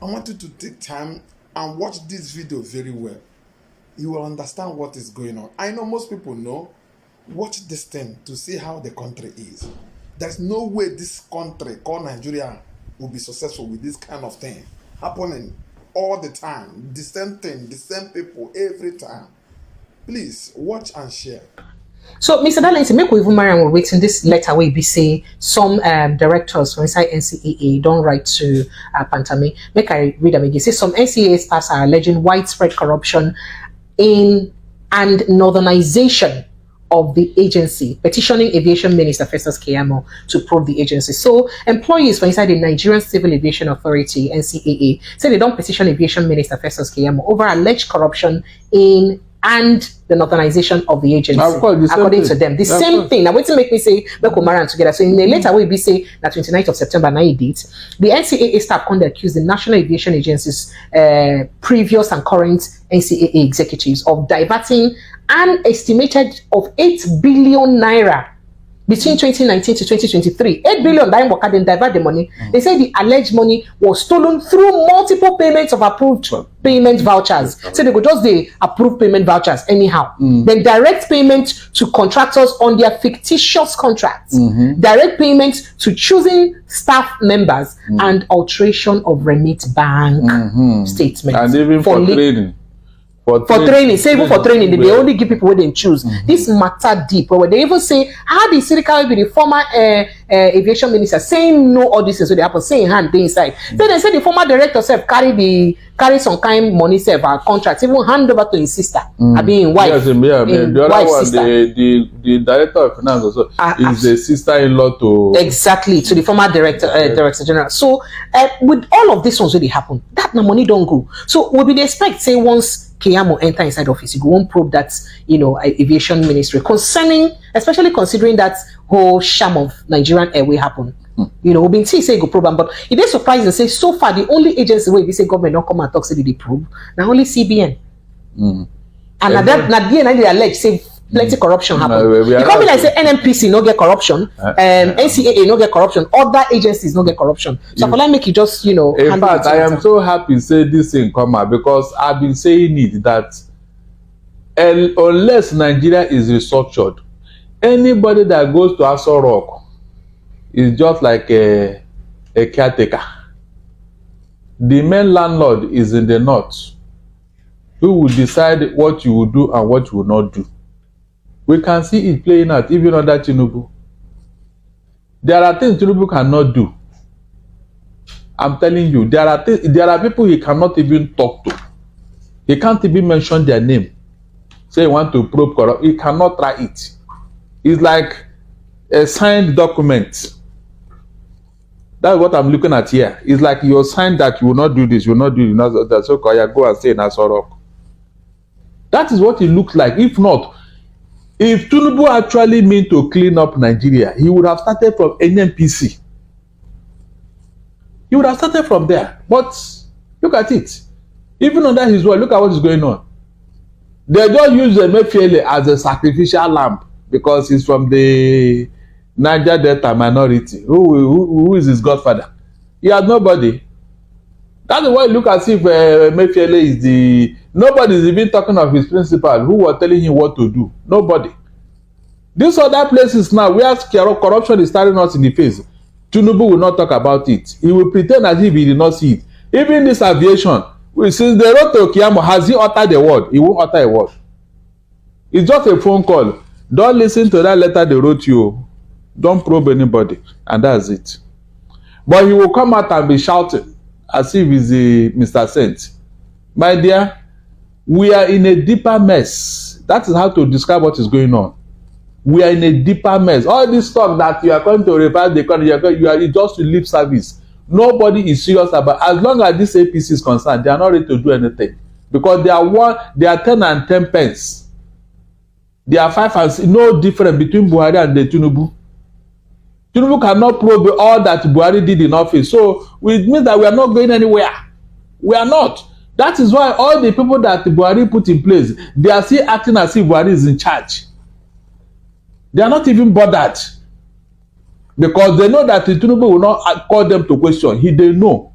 I want you to take time and watch this video very well. You will understand what is going on. I know most people know. Watch this thing to see how the country is. There's no way this country called Nigeria will be successful with this kind of thing happening all the time. The same thing, the same people, every time. Please watch and share. So, Mr. Darlington, make we even marry and we're waiting this letter where we say some directors from inside NCAA don't write to Pantami. Make I read them again. Say some NCAA staffs are alleging widespread corruption in and northernization of the agency, petitioning Aviation Minister Festus Keyamo to probe the agency. So, employees from inside the Nigerian Civil Aviation Authority (NCAA) say they don't petition Aviation Minister Festus Keyamo over alleged corruption in and the northernization of the agency, according to them. The same thing. Now, wait to make me say, Bekomaran together. So, in a later way, we say that 29th of September, 9 dates, the NCAA staff can accuse the National Aviation Agency's previous and current NCAA executives of diverting an estimated of 8 billion naira between 2019 to 2023. 8 billion then divert the money. They say the alleged money was stolen through multiple payments of approved payment vouchers. So they go just the approved payment vouchers anyhow. Then direct payment to contractors on their fictitious contracts. Direct payment to choosing staff members and alteration of remit bank statements. And even for training. For training, say even for training, they only give people what they choose. This matter deep. Where they even say, how did Sirika be the former aviation minister saying no all this so they happen, saying hand they inside. Then they say the former director self carry some kind money self contracts, even hand over to his sister. I mean wife. Yes, the other one, the director of finance also is the sister-in-law to exactly to the former director general. So with all of these ones really happen, that no money don't go. So we be expect say once Keyamo enter inside office, you go on probe that aviation ministry concerning, especially considering that whole sham of Nigerian Airway happened. We've been say go probe, but it is surprising. Say so far the only agency where we say government not come and talk say they probe now only CBN. And at that they allege say plenty corruption happen. You can't be like say NMPC no get corruption, NCAA no get corruption, other agencies no get corruption. So for like make you just in fact, I am so happy say this thing come out because I've been saying it that unless Nigeria is restructured, anybody that goes to Aso Rock is just like a caretaker. The main landlord is in the north, who will decide what you will do and what you will not do. We can see it playing out even under Tinubu. There are things Tinubu cannot do. I'm telling you, there are people he cannot even talk to. He can't even mention their name. Say he want to probe corruption. He cannot try it. It's like a signed document. That's what I'm looking at here. It's like you're signed that you will not do this, you will not do it. That's okay. Go and say in Aso Rock. That is what it looks like. If not, if Tinubu actually meant to clean up Nigeria, he would have started from NNPC. He would have started from there. But look at it. Even under his word, look at what is going on. They just use Emefiele as a sacrificial lamb because he's from the Niger Delta minority. Who is his godfather? He has nobody. That's why you look as if Emefiele is the... Nobody is even talking of his principal who were telling him what to do. Nobody. These other places now where corruption is staring us in the face, Tinubu will not talk about it. He will pretend as if he did not see it. Even this aviation, since they wrote to Keyamo, has he uttered a word? He won't utter a word. It's just a phone call. Don't listen to that letter they wrote you. Don't probe anybody. And that's it. But he will come out and be shouting as if he's a Mr. Saint. My dear, we are in a deeper mess. That is how to describe what is going on. We are in a deeper mess. All this talk that you are going to reverse the economy, you are just to lip service. Nobody is serious about. As long as this APC is concerned, they are not ready to do anything because they are 10 and 10 pence. They are 5 and 6. No difference between Buhari and the Tinubu. Tinubu cannot probe all that Buhari did in office. So it means that we are not going anywhere. We are not. That is why all the people that Buhari put in place, they are still acting as if Buhari is in charge. They are not even bothered. Because they know that Tinubu will not call them to question. They know.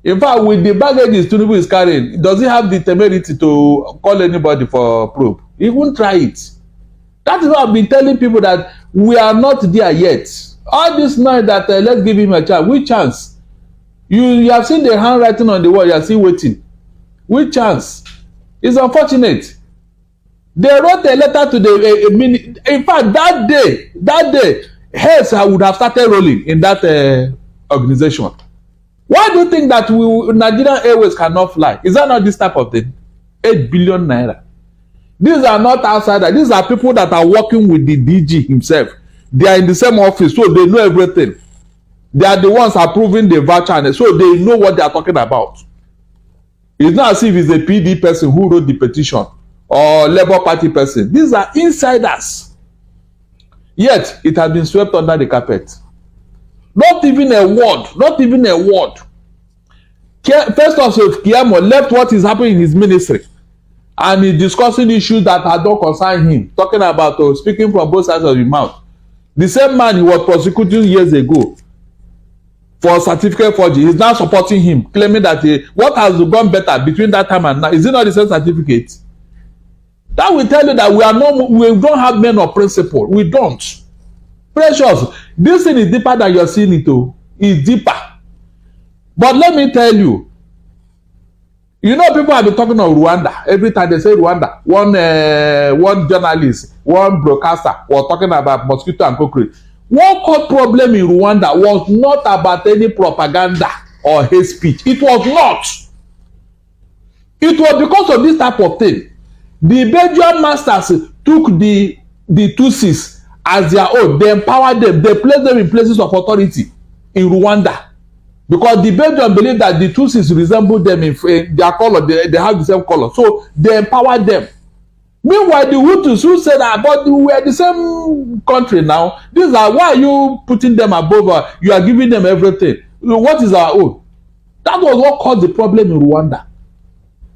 In fact, with the baggages Tinubu is carrying, does he have the temerity to call anybody for probe? He won't try it. That is why I've been telling people that we are not there yet. All this night that let's give him a chance. Which chance? You have seen the handwriting on the wall. You are still waiting. Which chance? It's unfortunate. They wrote a letter to the in fact, that day, heads would have started rolling in that organization. Why do you think that Nigerian Airways cannot fly? Is that not this type of thing? 8 billion naira. These are not outsiders. These are people that are working with the DG himself. They are in the same office, so they know everything. They are the ones approving the voucher, so they know what they are talking about. It's not as if it's a PD person who wrote the petition or Labour Party person. These are insiders. Yet, it has been swept under the carpet. Not even a word. Not even a word. Festus Keyamo left what is happening in his ministry, and he's discussing issues that don't concern him, talking about speaking from both sides of his mouth. The same man he was prosecuting years ago for certificate forgery is now supporting him, claiming that what has gone better between that time and now? Is it not the same certificate? That will tell you that we don't have men of principle. We don't. Precious, this thing is deeper than you're seeing it. It's deeper. But let me tell you, people have been talking of Rwanda. Every time they say Rwanda, one journalist, one broadcaster was talking about mosquito and cockroach. One core problem in Rwanda was not about any propaganda or hate speech. It was not. It was because of this type of thing. The Belgian masters took the Tutsis as their own. They empowered them. They placed them in places of authority in Rwanda. Because the Belgians believe that the Tutsis resemble them in their color. They have the same color. So they empowered them. Meanwhile, the Hutus who said that, but we are the same country now. Why are you putting them above? You are giving them everything. What is our own? That was what caused the problem in Rwanda.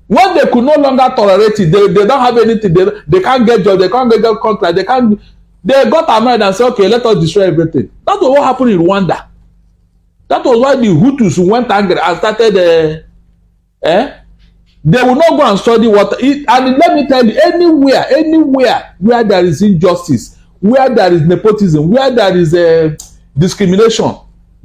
When they could no longer tolerate it, they don't have anything. They can't get jobs. They can't get contract. They got annoyed and said, okay, let us destroy everything. That was what happened in Rwanda. That was why the Hutus went angry and started. They will not go and study what. And let me tell you, anywhere where there is injustice, where there is nepotism, where there is discrimination,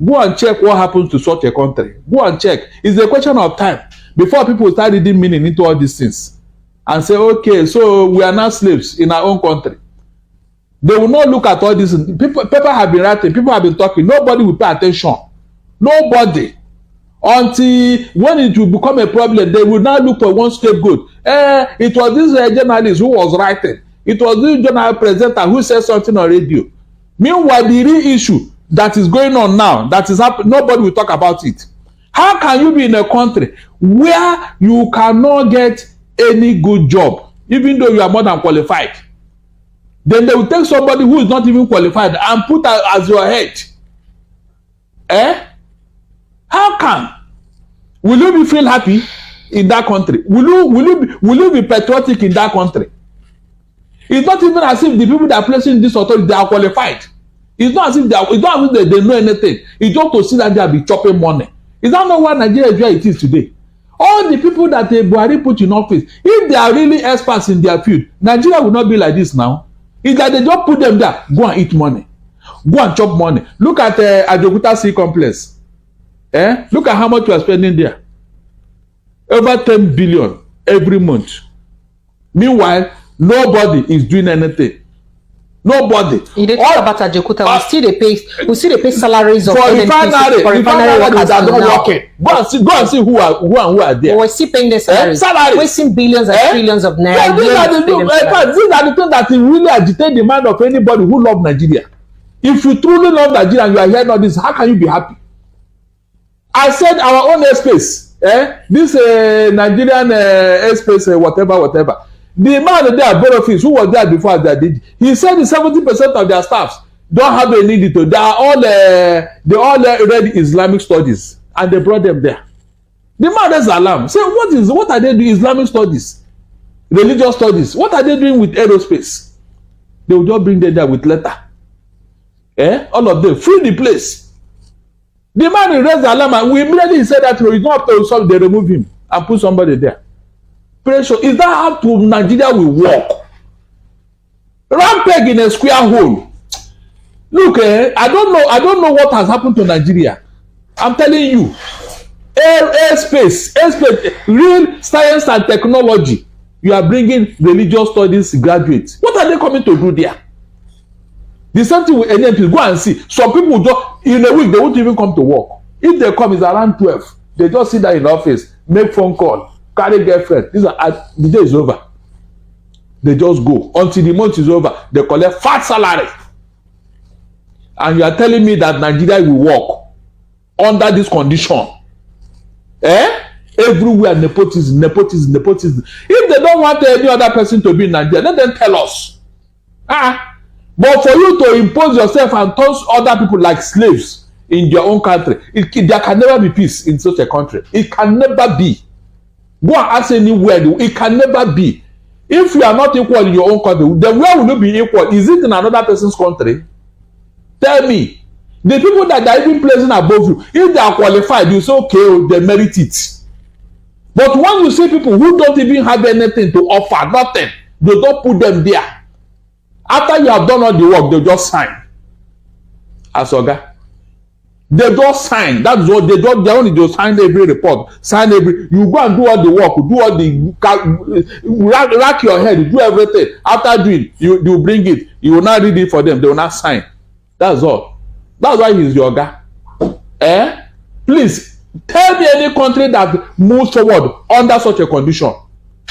go and check what happens to such a country. Go and check. It's a question of time before people start reading meaning into all these things and say, okay, so we are now slaves in our own country. They will not look at all this. People have been writing, people have been talking. Nobody will pay attention. Nobody. Until when it will become a problem, they will now look for one scapegoat. It was this journalist who was writing. It was this journal presenter who said something on radio. Meanwhile, the real issue that is going on now, that is happening, nobody will talk about it. How can you be in a country where you cannot get any good job, even though you are more than qualified? Then they will take somebody who is not even qualified and put as your head. How can? Will you feel happy in that country? Will you be patriotic in that country? It's not even as if the people that are placing this authority, they are qualified. It's not as if they know anything. It's just to see that they are be chopping money. Is that not why Nigeria is where it is today? All the people that Buhari put in office, if they are really experts in their field, Nigeria will not be like this now. It's like they just put them there, go and eat money, go and chop money. Look at Ajokuta Sea Complex. Look at how much we are spending there. Over 10 billion every month. Meanwhile, nobody is doing anything. Nobody. You didn't talk about Ajokuta. We still pay salaries of for refinery workers that don't work. Go and see who are there. We're still paying their salaries. Salaries. Wasting billions and trillions of naira. Yeah, these are the things that really agitate the mind of anybody who loves Nigeria. If you truly love Nigeria and you are hearing all this, how can you be happy? I said our own airspace, this Nigerian airspace, whatever. The man there, Borofis, who was there before that did, he said 70% of their staffs don't have a need to. They all read Islamic studies, and they brought them there. The man is alarmed. Say, what are they doing? Islamic studies, religious studies. What are they doing with aerospace? They will just bring them there with letter. All of them free the place. The man raised the alarm and we immediately said that it's not up to solve, they remove him and put somebody there. Pressure. Is that how to Nigeria will work? Round peg in a square hole. Look, I don't know what has happened to Nigeria. I'm telling you. Airspace, real science and technology. You are bringing religious studies graduates. What are they coming to do there? The same thing with NMP. Go and see. Some people just in a week they won't even come to work. If they come, it's around 12. They just sit there in the office, make phone call, carry girlfriend. The day is over. They just go until the month is over. They collect fat salary. And you are telling me that Nigeria will work under this condition? Everywhere nepotism. If they don't want any other person to be in Nigeria, let them tell us. But for you to impose yourself and turn other people like slaves in your own country, there can never be peace in such a country. It can never be. Go and ask anywhere. It can never be. If you are not equal in your own country, then where will you be equal? Is it in another person's country? Tell me. The people that are even placing above you, if they are qualified, you say, okay, they merit it. But when you see people who don't even have anything to offer, nothing, they don't put them there. After you have done all the work, they just sign. As Oga. They just sign. That's what they don't. They only just sign every report. Sign every. You go and do all the work. Do all the rack your head. Do everything. After doing, you bring it. You will not read it for them. They will not sign. That's all. That's why he's your Oga. Please tell me any country that moves forward under such a condition.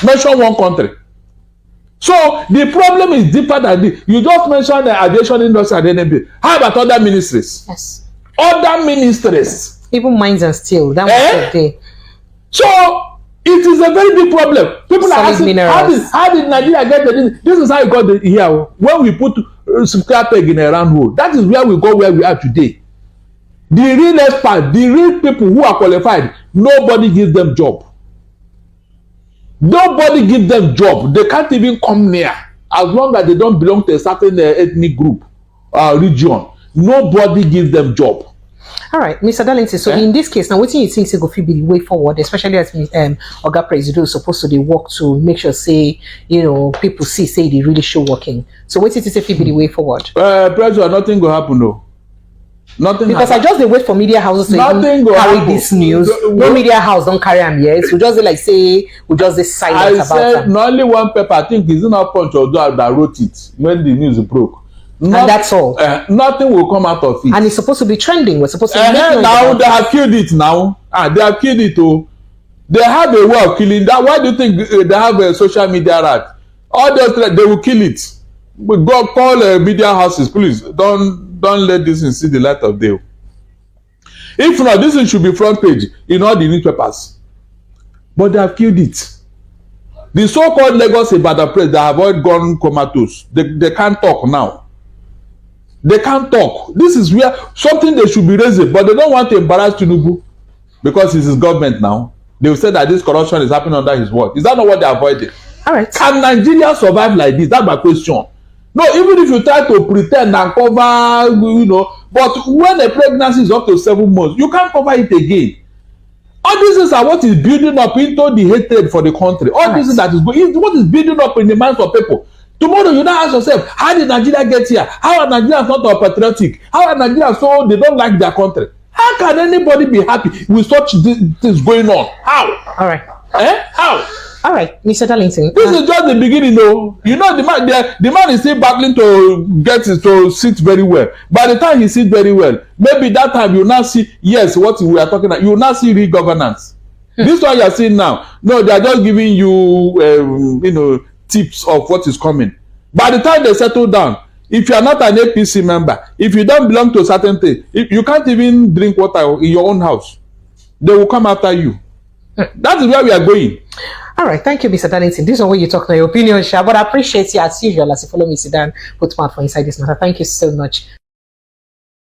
Mention one country. So the problem is deeper than this. You just mentioned the aviation industry and NMB. How about other ministries? Yes. Other ministries. Even mines and steel. That was okay. So it is a very big problem. People are asking, how did Nigeria get this? This is how it got here. When we put square peg in a round hole, that is where we go where we are today. The real expert, the real people who are qualified, nobody gives them job. Nobody gives them job. They can't even come near as long as they don't belong to a certain ethnic group, region. Nobody gives them job. All right, Mr. Darlington. So in this case, now what do you think go fit be the way forward, especially as Oga Presido is supposed to dey work to make sure say people see say they really show working. So what do you think fit be the way forward? Pressure, nothing will happen though. Nothing. Because I just dey wait for media houses to even carry this news. No media house don't carry them yet. So just like say we just dey silent about them. I said not only one paper. I think it's not Punch or that wrote it when the news broke. And that's all. Nothing will come out of it. And it's supposed to be trending. We're supposed to now they have killed it now. They have killed it too. They have a way of killing that. Why do you think they have a social media rat? All those they will kill it. But go call media houses, please. Don't let this thing see the light of day. If not, this thing should be front page in all the newspapers. But they have killed it. The so-called Lagos Ibadan press that have all gone comatose. They can't talk now. They can't talk. This is where something they should be raising, but they don't want to embarrass Tinubu because it's his government now. They will say that this corruption is happening under his watch. Is that not what they are avoiding? All right. Can Nigeria survive like this? That's my question. No, even if you try to pretend and cover, but when a pregnancy is up to 7 months, you can't cover it again. All these things are what is building up into the hatred for the country. All these things that is going, what is building up in the minds of people. Tomorrow you now ask yourself, how did Nigeria get here? How are Nigerians not patriotic? How are Nigerians so they don't like their country? How can anybody be happy with such things going on? How? All right. How? All right, Mr. Darlington. This is just the beginning, though. The man is still battling to get it to sit very well. By the time he sits very well, maybe that time you now see, yes, what we are talking about, you now see real governance. This one you are seeing now, no, they are just giving you, tips of what is coming. By the time they settle down, if you are not an APC member, if you don't belong to a certain thing, if you can't even drink water in your own house, they will come after you. That is where we are going. All right, thank you, Mr. Darlington. This is what you talk now, your opinion, Sha, but I appreciate you as usual as you follow me, sit down, put my for inside this matter. Thank you so much.